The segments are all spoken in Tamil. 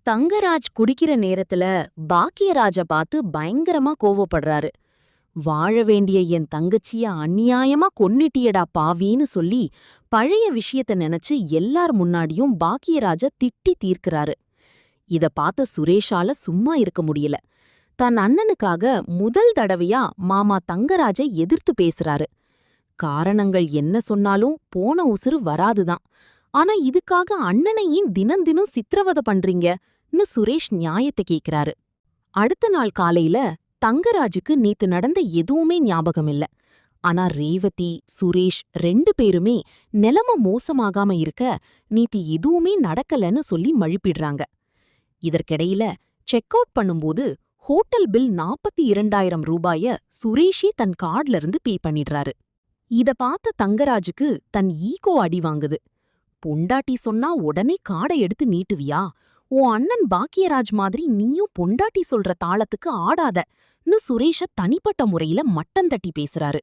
தங்கராஜ் குடிக்கிற நேரத்துல பாக்கியராஜ பார்த்து பயங்கரமா கோவப்படுறாரு. வாழ வேண்டிய என் தங்கச்சிய அநியாயமா கொன்னுட்டியடா பாவின்னு சொல்லி பழைய விஷயத்த நினைச்சு எல்லார் முன்னாடியும் பாக்கியராஜ திட்டி தீர்க்கிறாரு. இத பார்த்த சுரேஷால சும்மா இருக்க முடியல. தன் அண்ணனுக்காக முதல் தடவையா மாமா தங்கராஜை எதிர்த்து பேசுறாரு. காரணங்கள் என்ன சொன்னாலும் போன உசுறு வராதுதான். ஆனா இதுக்காக அண்ணனையும் தினம் தினம் சித்திரவதை பண்றீங்கன்னு சுரேஷ் நியாயத்தை கேக்குறாரு. அடுத்த நாள் காலையில தங்கராஜுக்கு நேத்து நடந்த எதுவுமே ஞாபகம் இல்ல. ஆனா ரேவதி, சுரேஷ் 2 பேருமே நிலைமை மோசமாகாம இருக்க நேத்து எதுவுமே நடக்கலன்னு சொல்லி மழுப்பிடுறாங்க. இதற்கிடையில செக் அவுட் பண்ணும்போது ஹோட்டல் பில் 42,000 ரூபாய சுரேஷே தன் கார்ட்ல இருந்து பே பண்ணிடுறாரு. இத பார்த்த தங்கராஜுக்கு தன் ஈகோ அடி வாங்குது. பொண்டாட்டி சொன்னா உடனே காடை எடுத்து நீட்டுவியா? உன் அண்ணன் பாக்கியராஜ் மாதிரி நீயும் பொண்டாட்டி சொல்ற தாளத்துக்கு ஆடாதன்னு சுரேஷ தனிப்பட்ட முறையில மட்டம் தட்டி பேசுறாரு.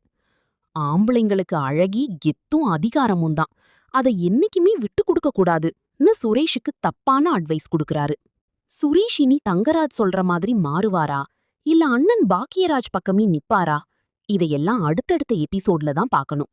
ஆம்பளைங்களுக்கு அழகி கெத்தும் அதிகாரமும் தான், அதை என்னைக்குமே விட்டு கொடுக்க கூடாதுன்னு சுரேஷுக்கு தப்பான அட்வைஸ் கொடுக்கறாரு. சுரேஷ் இனி தங்கராஜ் சொல்ற மாதிரி மாறுவாரா, இல்ல அண்ணன் பாக்கியராஜ் பக்கமே நிப்பாரா? இதையெல்லாம் அடுத்தடுத்த எபிசோட்ல தான் பார்க்கணும்.